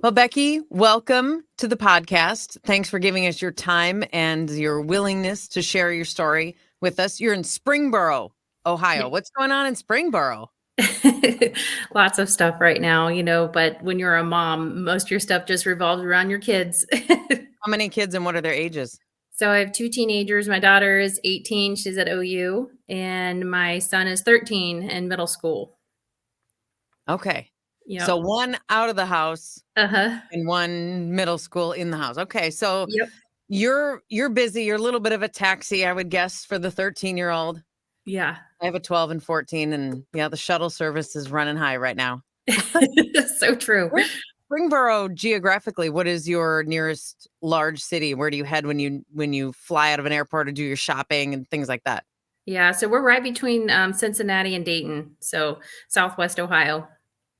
Well, Becky, welcome to the podcast. Thanks for giving us your time and your willingness to share your story with us. You're in Springboro, Ohio. What's going on in Springboro? Lots of stuff right now, but when you're a mom, most of your stuff just revolves around your kids. How many kids and what are their ages? So I have two teenagers. My daughter is 18, she's at OU, and my son is 13 in middle school. Okay. Yep. So one out of the house Uh-huh. and one middle school in the house. Okay. So Yep. you're busy. You're a little bit of a taxi, I would guess, for the 13-year-old. Yeah. I have a 12 and 14, and yeah, the shuttle service is running high right now. So true. Where's Springboro geographically? What is your nearest large city? Where do you head when you fly out of an airport or do your shopping and things like that? Yeah, so we're right between Cincinnati and Dayton, so Southwest Ohio.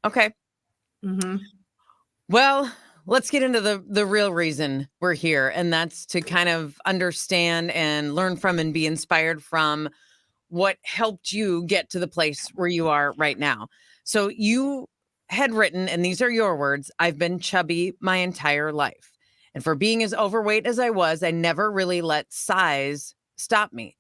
Okay. Mm-hmm. Well, let's get into the real reason we're here, and that's to kind of understand and learn from and be inspired from what helped you get to the place where you are right now. So you had written, and these are your words, I've been chubby my entire life. And for being as overweight as I was, I never really let size stop me.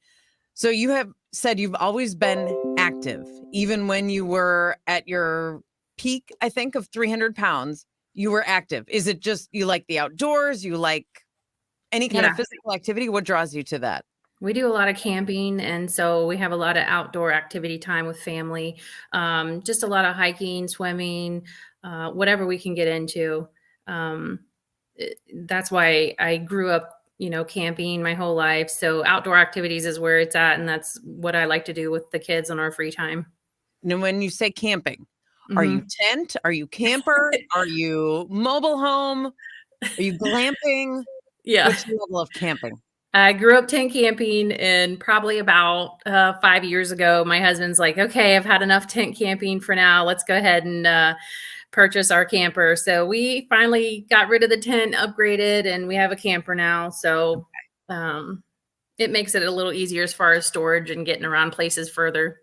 So you have said you've always been active, even when you were at your peak, I think, of 300 pounds, you were active. Is it just you like the outdoors? You like any kind of Yeah. physical activity? What draws you to that? We do a lot of camping, and so we have a lot of outdoor activity time with family. Just a lot of hiking, swimming, whatever we can get into. Um, that's why I grew up, camping my whole life. So outdoor activities is where it's at, and that's what I like to do with the kids on our free time. Now, when you say camping, are you Mhm. tent? Are you camper? Are you mobile home? Are you glamping? Yeah. What's your level of camping? I grew up tent camping, and probably about 5 years ago, my husband's like, okay, I've had enough tent camping for now. Let's go ahead and purchase our camper. So we finally got rid of the tent, upgraded, and we have a camper now. So um, it makes it a little easier as far as storage and getting around places further.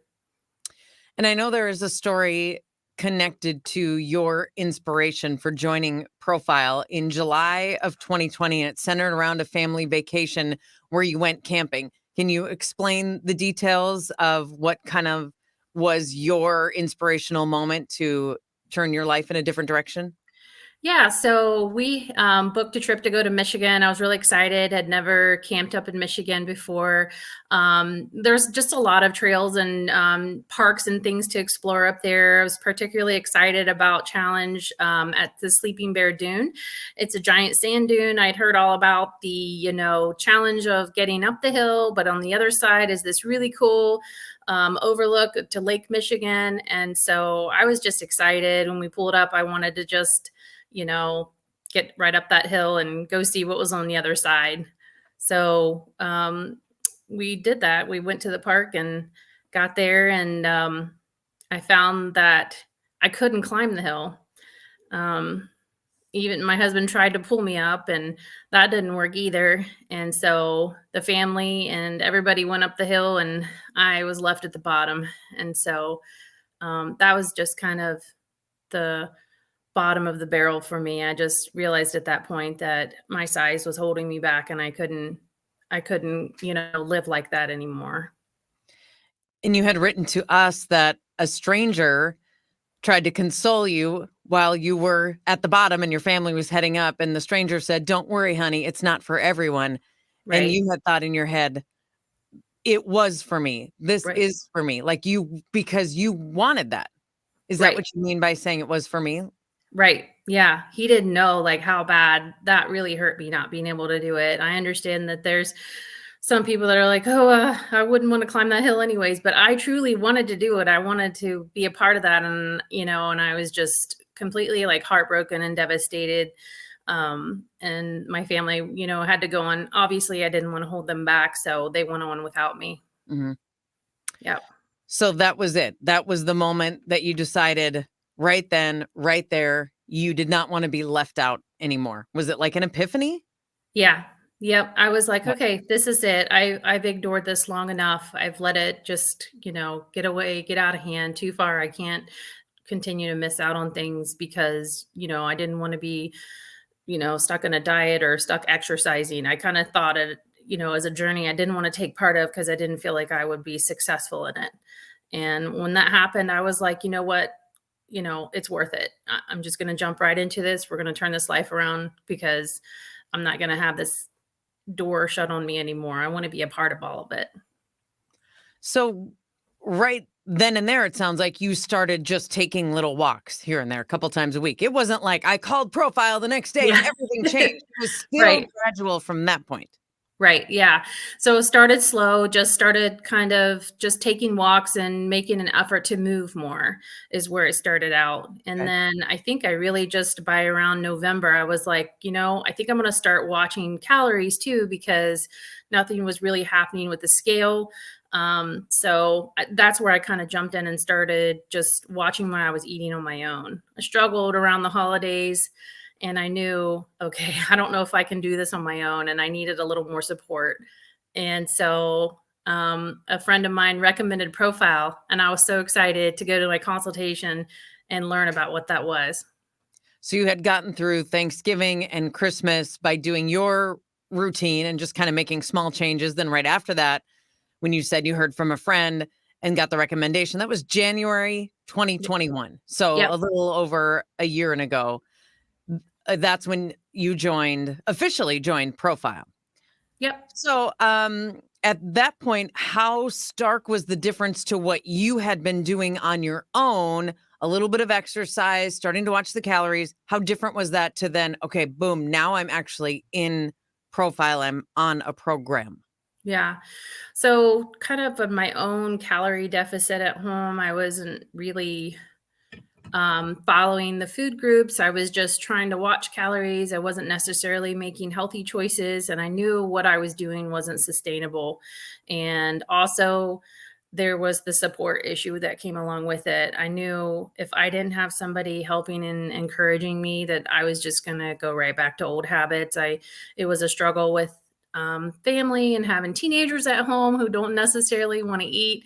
And I know there is a story connected to your inspiration for joining Profile in July of 2020, and it's centered around a family vacation where you went camping. Can you explain the details of what kind of was your inspirational moment to turn your life in a different direction? Yeah, so we booked a trip to go to Michigan. I was really excited. Had never camped up in Michigan before. There's just a lot of trails and parks and things to explore up there. I was particularly excited about Challenge at the Sleeping Bear Dune. It's a giant sand dune. I'd heard all about the challenge of getting up the hill, but on the other side is this really cool overlook to Lake Michigan, and so I was just excited when we pulled up. I wanted to just get right up that hill and go see what was on the other side. So we did that. We went to the park and got there, and I found that I couldn't climb the hill. Um, Even my husband tried to pull me up, and that didn't work either. And so the family and everybody went up the hill, and I was left at the bottom. And so that was just kind of the bottom of the barrel for me. I just realized at that point that my size was holding me back, and I couldn't, live like that anymore. And you had written to us that a stranger tried to console you while you were at the bottom and your family was heading up. And the stranger said, "Don't worry, honey, it's not for everyone." And Right. you had thought in your head, it was for me. This Right. is for me. Like because you wanted that. Is that Right. what you mean by saying it was for me? Right. Yeah. He didn't know like how bad that really hurt me not being able to do it. I understand that there's some people that are like, "Oh, I wouldn't want to climb that hill anyways," but I truly wanted to do it. I wanted to be a part of that, and and I was just completely like heartbroken and devastated. And my family, had to go on. Obviously, I didn't want to hold them back, so they went on without me. Mhm. Yep. So that was it. That was the moment that you decided right then, right there, you did not want to be left out anymore. Was it like an epiphany? Yeah. Yep. I was like, Yep. okay, this is it. I've ignored this long enough. I've let it just, get away, get out of hand too far. I can't continue to miss out on things because, I didn't want to be, stuck in a diet or stuck exercising. I kind of thought it, as a journey I didn't want to take part of because I didn't feel like I would be successful in it. And when that happened, I was like, you know what? It's worth it. I'm just going to jump right into this. We're going to turn this life around because I'm not going to have this door shut on me anymore. I want to be a part of all of it. So right then and there, it sounds like you started just taking little walks here and there a couple times a week. It wasn't like I called Profile the next day and Yeah. everything changed. It was still Right. gradual from that point. Right. Yeah. So it started slow, just started kind of just taking walks and making an effort to move more is where it started out. And Okay. then I think I really just by around November, I was like, I think I'm going to start watching calories too, because nothing was really happening with the scale. That's where I kind of jumped in and started just watching what I was eating on my own. I struggled around the holidays. And I knew, okay, I don't know if I can do this on my own, and I needed a little more support. And so a friend of mine recommended Profile, and I was so excited to go to my consultation and learn about what that was. So you had gotten through Thanksgiving and Christmas by doing your routine and just kind of making small changes. Then right after that, when you said you heard from a friend and got the recommendation, that was January 2021. So Yep. a little over a year and ago. That's when you officially joined Profile. Yep. So, at that point, how stark was the difference to what you had been doing on your own? A little bit of exercise, starting to watch the calories. How different was that to then, okay, boom, now I'm actually in Profile. I'm on a program. Yeah. So kind of of my own calorie deficit at home, I wasn't really following the food groups. I was just trying to watch calories. I wasn't necessarily making healthy choices, and I knew what I was doing wasn't sustainable. And also, there was the support issue that came along with it. I knew if I didn't have somebody helping and encouraging me, that I was just going to go right back to old habits. It was a struggle with family and having teenagers at home who don't necessarily want to eat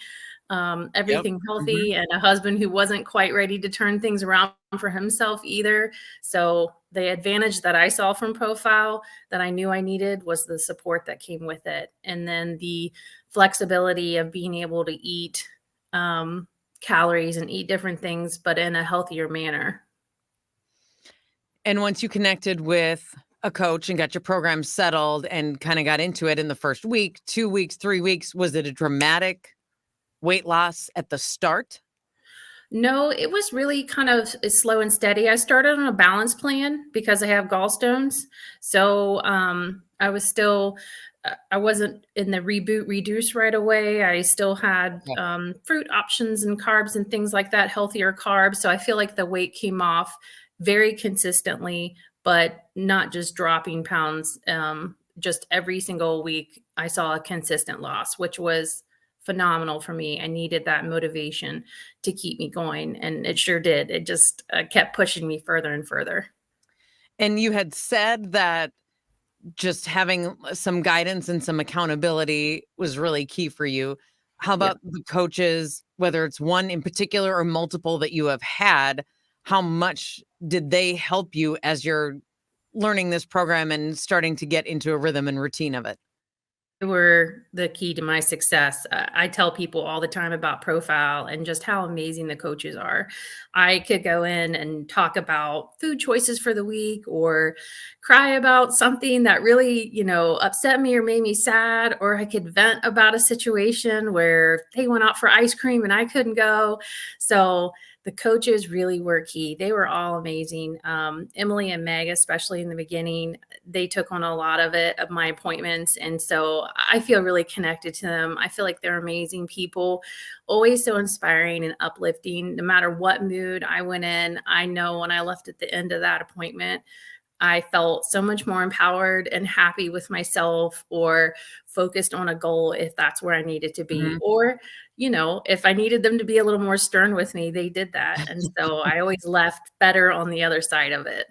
Yep. everything Mhm. healthy, and a husband who wasn't quite ready to turn things around for himself either. So the advantage that I saw from Profile that I knew I needed was the support that came with it. And then the flexibility of being able to eat calories and eat different things, but in a healthier manner. And once you connected with a coach and got your program settled and kind of got into it in the first week, 2 weeks, 3 weeks, was it a dramatic weight loss at the start? No, it was really kind of slow and steady. I started on a balance plan because I have gallstones. So I was still, I wasn't in the reboot reduce right away. I still had Yeah. fruit options and carbs and things like that, healthier carbs. So I feel like the weight came off very consistently, but not just dropping pounds. Just every single week, I saw a consistent loss, which was phenomenal for me. I needed that motivation to keep me going, and it sure did. It just kept pushing me further and further. And you had said that just having some guidance and some accountability was really key for you. How Yeah. about the coaches, whether it's one in particular or multiple that you have had? How much did they help you as you're learning this program and starting to get into a rhythm and routine of it? They were the key to my success. I tell people all the time about Profile and just how amazing the coaches are. I could go in and talk about food choices for the week or cry about something that really, upset me or made me sad, or I could vent about a situation where they went out for ice cream and I couldn't go. So the coaches really were key. They were all amazing. Emily and Meg, especially in the beginning, they took on a lot of my appointments. And so I feel really connected to them. I feel like they're amazing people, always so inspiring and uplifting. No matter what mood I went in, I know when I left at the end of that appointment, I felt so much more empowered and happy with myself, or focused on a goal if that's where I needed to be. Mhm. Or, if I needed them to be a little more stern with me, they did that. And so I always left better on the other side of it.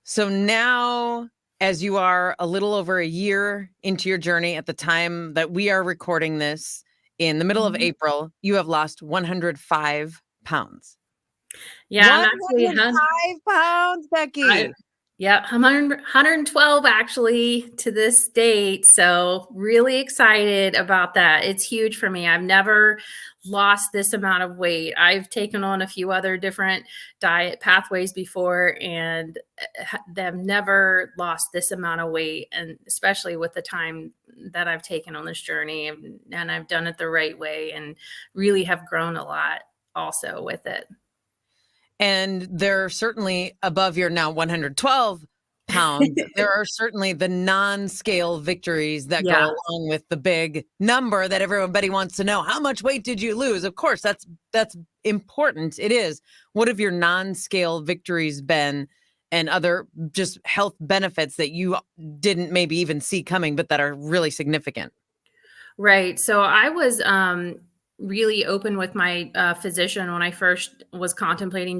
So now, as you are a little over a year into your journey at the time that we are recording this in the middle of Mhm. April, you have lost 105 pounds. Yeah, I'm actually 105 pounds, I Becky. yeah, I'm 112 actually to this date, so really excited about that. It's huge for me. I've never lost this amount of weight. I've taken on a few other different diet pathways before and have never lost this amount of weight, and especially with the time that I've taken on this journey, and I've done it the right way and really have grown a lot also with it. And they're certainly above your now 112 pounds. There are certainly the non-scale victories that go Yeah. along with the big number that everybody wants to know. How much weight did you lose? Of course, that's important. It is. What have your non-scale victories been and other just health benefits that you didn't maybe even see coming, but that are really significant? Right. So I was really open with my physician when I first was contemplating,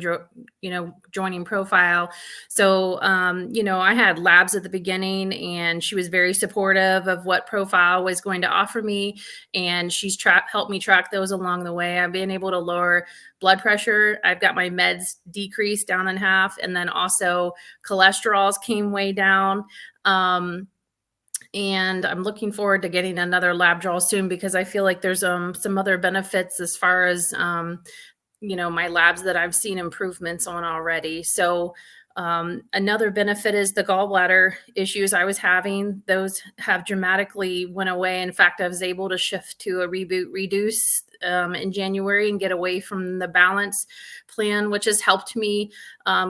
joining Profile. So, I had labs at the beginning, and she was very supportive of what Profile was going to offer me, and she's helped me track those along the way. I've been able to lower blood pressure. I've got my meds decreased down in half, and then also cholesterols came way down. And I'm looking forward to getting another lab draw soon because I feel like there's some other benefits as far as my labs that I've seen improvements on already. So another benefit is the gallbladder issues I was having. Those have dramatically went away. In fact, I was able to shift to a reboot reduce in January and get away from the balance plan, which has helped me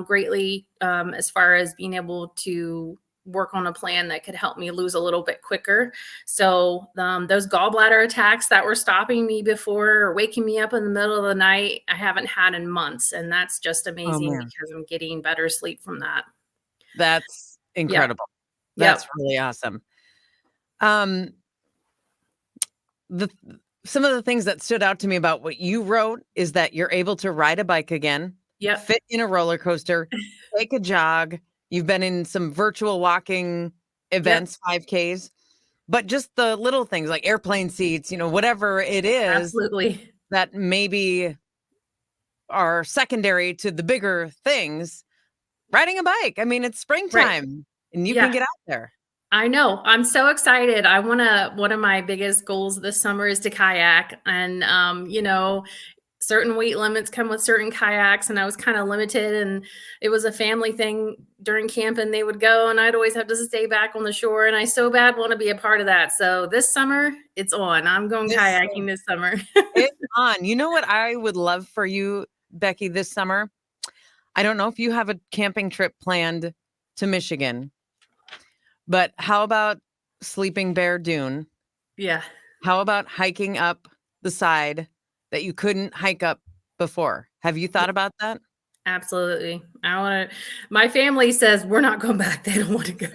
greatly as far as being able to work on a plan that could help me lose a little bit quicker. So those gallbladder attacks that were stopping me before or waking me up in the middle of the night, I haven't had in months. And that's just Oh amazing man, because I'm getting better sleep from that. that's Yep. incredible. Yep. That's really awesome. Um, the some of the things that stood out to me about what you wrote is that you're able to ride a bike again, Yep. fit in a roller coaster, take a jog. You've been in some virtual walking Yep. events, 5Ks, but just the little things like airplane seats, whatever it is Absolutely. that maybe are secondary to the bigger things, riding a bike. I mean, it's Right. springtime and you can Yeah. get out there. I know. I'm so excited. One of my biggest goals this summer is to kayak. And, certain weight limits come with certain kayaks, and I was kind of limited, and it was a family thing during camp, and they would go and I'd always have to stay back on the shore, and I so bad want to be a part of that. So this summer it's on. I'm going This kayaking this summer. It's on. You know what I would love for you, Becky, this summer? I don't know if you have a camping trip planned to Michigan, but how about Sleeping Bear Dune? Yeah. How about hiking up the side that you couldn't hike up before? Have you thought about that? Absolutely. I want to My family says we're not going back. They don't want to go.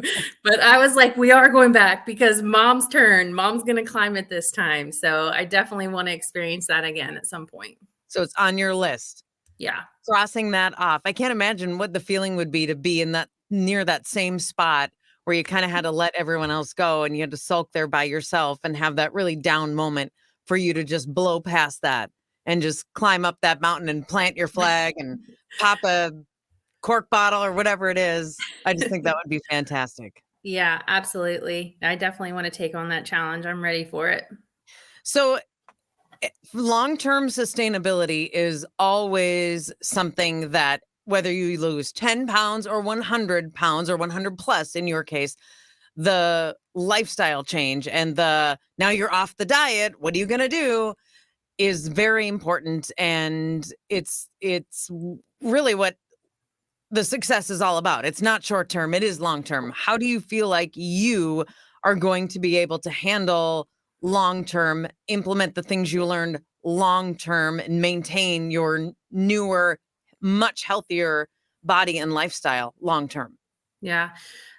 But I was like, we are going back because mom's turn. Mom's going to climb it this time. So I definitely want to experience that again at some point. So it's on your list. Yeah. Crossing that off. I can't imagine what the feeling would be to be in that near that same spot where you kind of had to let everyone else go and you had to sulk there by yourself and have that really down moment for you to just blow past that and just climb up that mountain and plant your flag and pop a cork bottle or whatever it is. I just think that would be fantastic. Yeah, absolutely. I definitely want to take on that challenge. I'm ready for it. So long-term sustainability is always something that whether you lose 10 pounds or 100 pounds or 100 plus in your case, the lifestyle change and the now you're off the diet, what are you going to do is very important. And it's really what the success is all about. It's not short term, it is long term. How do you feel like you are going to be able to handle long term, implement the things you learned long term, and maintain your newer, much healthier body and lifestyle long term? Yeah.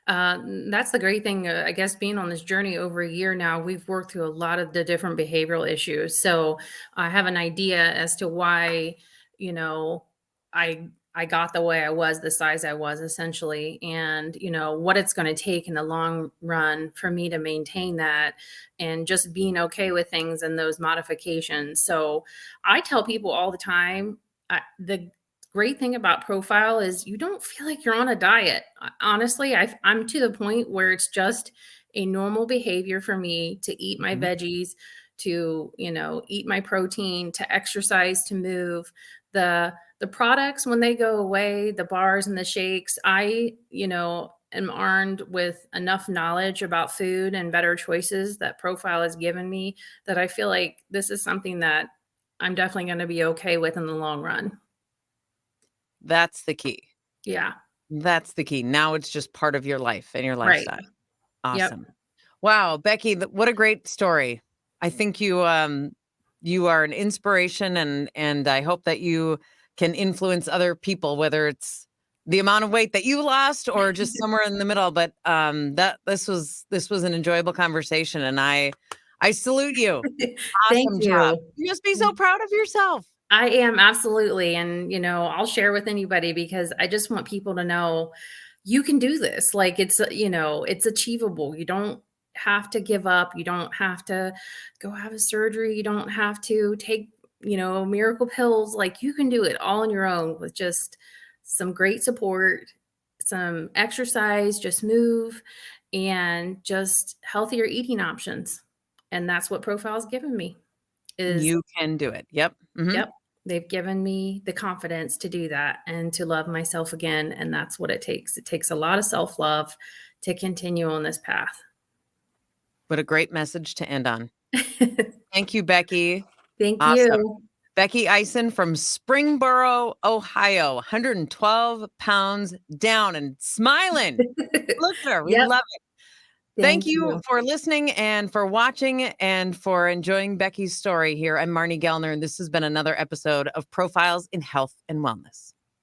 That's the great thing. I guess being on this journey over a year now, we've worked through a lot of the different behavioral issues. So I have an idea as to why, you know, I got the way I was, the size I was essentially, and what it's going to take in the long run for me to maintain that and just being okay with things and those modifications. So I tell people all the time, the great thing about Profile is you don't feel like you're on a diet. Honestly, I'm to the point where it's just a normal behavior for me to eat my Mhm. veggies, to, eat my protein, to exercise, to move. The products, when they go away, the bars and the shakes, I, am armed with enough knowledge about food and better choices that Profile has given me that I feel like this is something that I'm definitely going to be okay with in the long run. That's the key. Yeah. That's the key. Now it's just part of your life and your Right. lifestyle. Yep. Awesome. Wow, Becky, what a great story. I think you are an inspiration, and I hope that you can influence other people, whether it's the amount of weight that you lost or just somewhere in the middle. But that this was an enjoyable conversation, and I salute you. Thank Awesome job. you. You must be so proud of yourself. I am absolutely. And, I'll share with anybody because I just want people to know you can do this. Like it's achievable. You don't have to give up. You don't have to go have a surgery. You don't have to take, miracle pills. Like you can do it all on your own with just some great support, some exercise, just move, and just healthier eating options. And that's what Profile's given me is. You can do it. Yep. Mhm. Yep. They've given me the confidence to do that and to love myself again, and that's what it takes. It takes a lot of self-love to continue on this path. What a great message to end on. Thank you, Becky. Thank Awesome. you. Becky Ison from Springboro, Ohio, 112 pounds down and smiling. Look at her. We Yep. love it. Thank Thank you you. for listening and for watching and for enjoying Becky's story here. I'm Marney Gellner, and this has been another episode of Profiles in Health and Wellness.